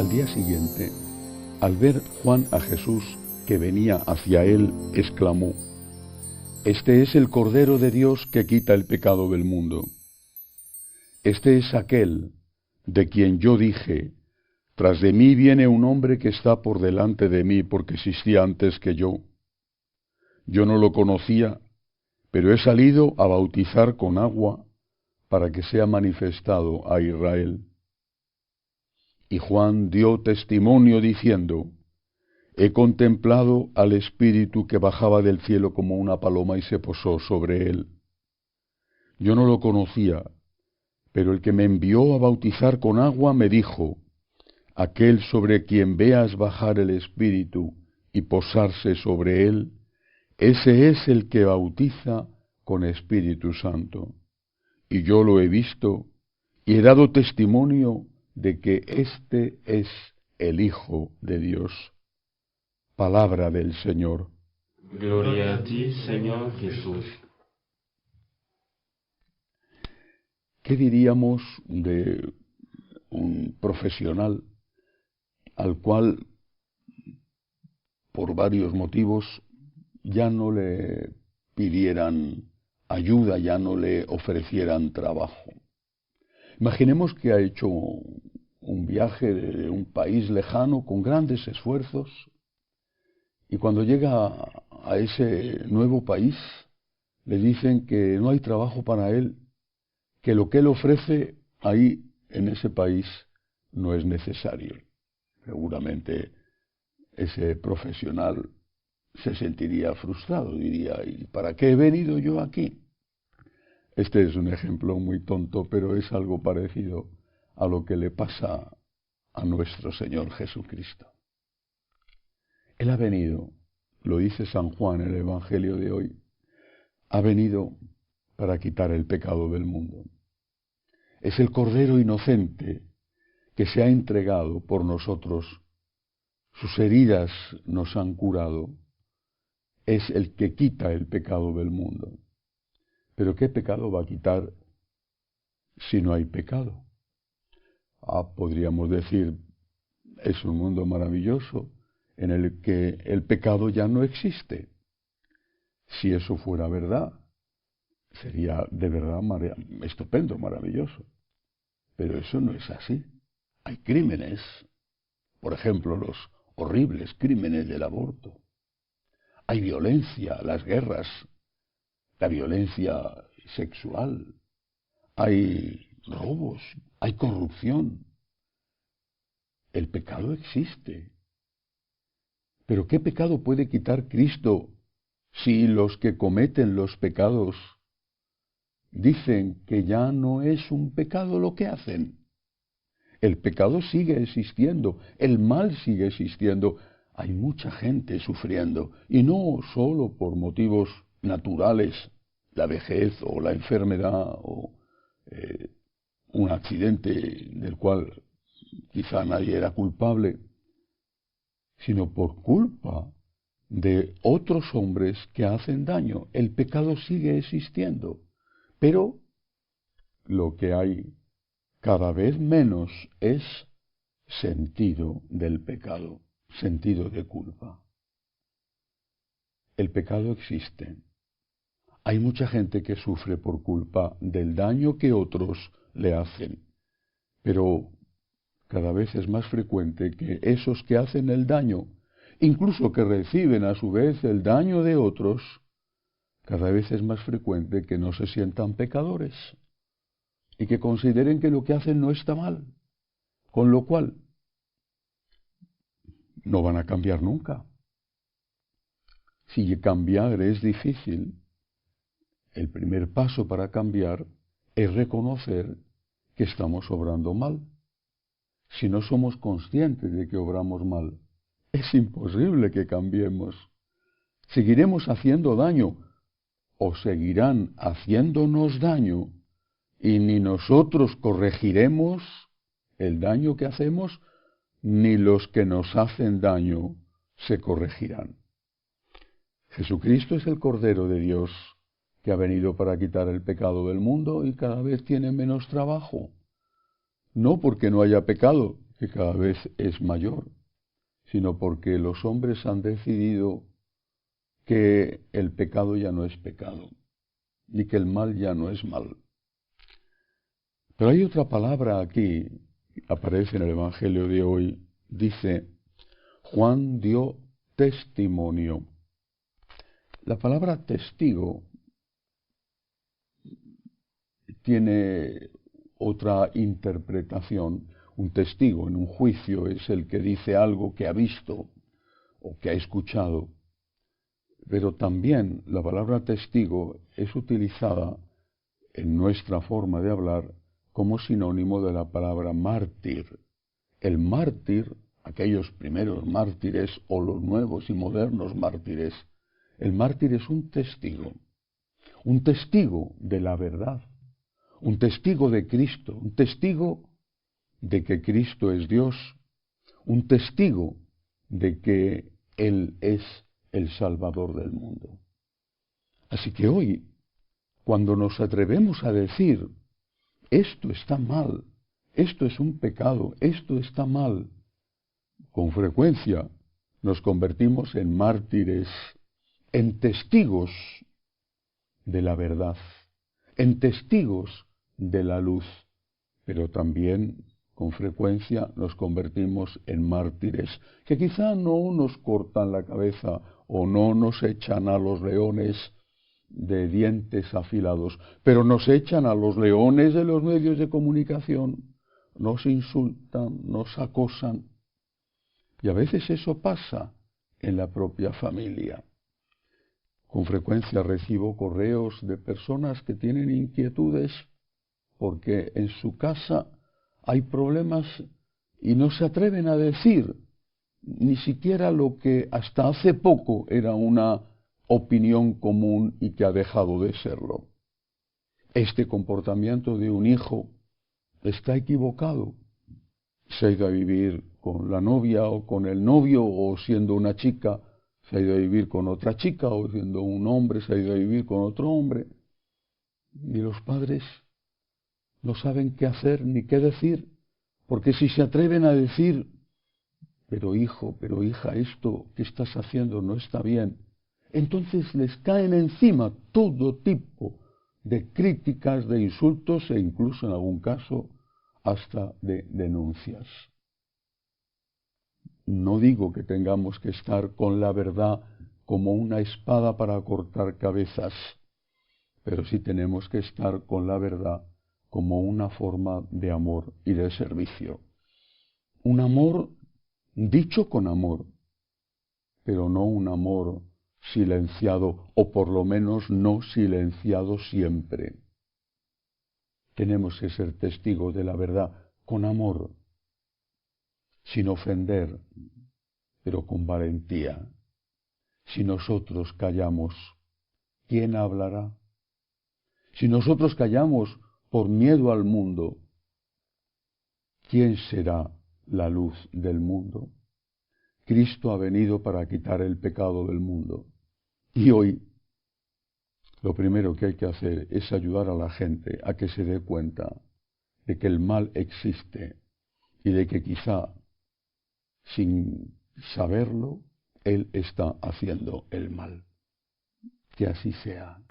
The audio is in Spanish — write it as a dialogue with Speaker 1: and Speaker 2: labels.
Speaker 1: Al día siguiente, al ver Juan a Jesús que venía hacia él, exclamó: «Este es el Cordero de Dios que quita el pecado del mundo. Este es aquel de quien yo dije: tras de mí viene un hombre que está por delante de mí porque existía antes que yo. Yo no lo conocía, pero he salido a bautizar con agua para que sea manifestado a Israel». Y Juan dio testimonio diciendo: «He contemplado al Espíritu que bajaba del cielo como una paloma y se posó sobre él. Yo no lo conocía, pero el que me envió a bautizar con agua me dijo: aquel sobre quien veas bajar el Espíritu y posarse sobre él, ese es el que bautiza con Espíritu Santo. Y yo lo he visto y he dado testimonio de que este es el Hijo de Dios». Palabra del Señor.
Speaker 2: Gloria a ti, Señor Jesús.
Speaker 1: ¿Qué diríamos de un profesional al cual, por varios motivos, ya no le pidieran ayuda, ya no le ofrecieran trabajo? Imaginemos que ha hecho un viaje de un país lejano con grandes esfuerzos y cuando llega a ese nuevo país le dicen que no hay trabajo para él, que lo que él ofrece ahí en ese país no es necesario. Seguramente ese profesional se sentiría frustrado, diría: ¿y para qué he venido yo aquí? Este es un ejemplo muy tonto, pero es algo parecido a lo que le pasa a nuestro Señor Jesucristo. Él ha venido, lo dice San Juan en el Evangelio de hoy, ha venido para quitar el pecado del mundo. Es el Cordero inocente que se ha entregado por nosotros. Sus heridas nos han curado. Es el que quita el pecado del mundo. Pero ¿qué pecado va a quitar si no hay pecado? Podríamos decir, es un mundo maravilloso en el que el pecado ya no existe. Si eso fuera verdad, sería de verdad estupendo, maravilloso. Pero eso no es así. Hay crímenes, por ejemplo, los horribles crímenes del aborto. Hay violencia, las guerras, la violencia sexual, hay robos, hay corrupción. El pecado existe. Pero ¿qué pecado puede quitar Cristo si los que cometen los pecados dicen que ya no es un pecado lo que hacen? El pecado sigue existiendo, el mal sigue existiendo. Hay mucha gente sufriendo, y no solo por motivos naturales, la vejez o la enfermedad o un accidente del cual quizá nadie era culpable, sino por culpa de otros hombres que hacen daño. El pecado sigue existiendo, pero lo que hay cada vez menos es sentido del pecado, sentido de culpa. El pecado existe. Hay mucha gente que sufre por culpa del daño que otros le hacen, pero cada vez es más frecuente que esos que hacen el daño, incluso que reciben a su vez el daño de otros, cada vez es más frecuente que no se sientan pecadores y que consideren que lo que hacen no está mal, con lo cual no van a cambiar nunca. Si cambiar es difícil, el primer paso para cambiar es reconocer que estamos obrando mal. Si no somos conscientes de que obramos mal, es imposible que cambiemos. Seguiremos haciendo daño o seguirán haciéndonos daño y ni nosotros corregiremos el daño que hacemos, ni los que nos hacen daño se corregirán. Jesucristo es el Cordero de Dios que ha venido para quitar el pecado del mundo y cada vez tiene menos trabajo. No porque no haya pecado, que cada vez es mayor, sino porque los hombres han decidido que el pecado ya no es pecado, ni que el mal ya no es mal. Pero hay otra palabra aquí, aparece en el Evangelio de hoy, dice, Juan dio testimonio. La palabra testigo tiene otra interpretación. Un testigo en un juicio es el que dice algo que ha visto o que ha escuchado. Pero también la palabra testigo es utilizada en nuestra forma de hablar como sinónimo de la palabra mártir. El mártir, aquellos primeros mártires o los nuevos y modernos mártires, el mártir es un testigo de la verdad, un testigo de Cristo, un testigo de que Cristo es Dios, un testigo de que Él es el Salvador del mundo. Así que hoy, cuando nos atrevemos a decir, esto está mal, esto es un pecado, esto está mal, con frecuencia nos convertimos en mártires, en testigos de la verdad, en testigos de la luz, pero también con frecuencia nos convertimos en mártires, que quizá no nos cortan la cabeza o no nos echan a los leones de dientes afilados, pero nos echan a los leones de los medios de comunicación, nos insultan, nos acosan, y a veces eso pasa en la propia familia. Con frecuencia recibo correos de personas que tienen inquietudes porque en su casa hay problemas y no se atreven a decir ni siquiera lo que hasta hace poco era una opinión común y que ha dejado de serlo. Este comportamiento de un hijo está equivocado. Se ha ido a vivir con la novia o con el novio, o siendo una chica se ha ido a vivir con otra chica, o siendo un hombre se ha ido a vivir con otro hombre. Y los padres no saben qué hacer ni qué decir, porque si se atreven a decir, pero hijo, pero hija, esto que estás haciendo no está bien, entonces les caen encima todo tipo de críticas, de insultos e incluso en algún caso hasta de denuncias. No digo que tengamos que estar con la verdad como una espada para cortar cabezas, pero sí tenemos que estar con la verdad como una forma de amor y de servicio. Un amor dicho con amor, pero no un amor silenciado, o por lo menos no silenciado siempre. Tenemos que ser testigos de la verdad con amor, sin ofender, pero con valentía. Si nosotros callamos, ¿quién hablará? Si nosotros callamos por miedo al mundo, ¿quién será la luz del mundo? Cristo ha venido para quitar el pecado del mundo. Y hoy lo primero que hay que hacer es ayudar a la gente a que se dé cuenta de que el mal existe y de que quizá, sin saberlo, Él está haciendo el mal. Que así sea.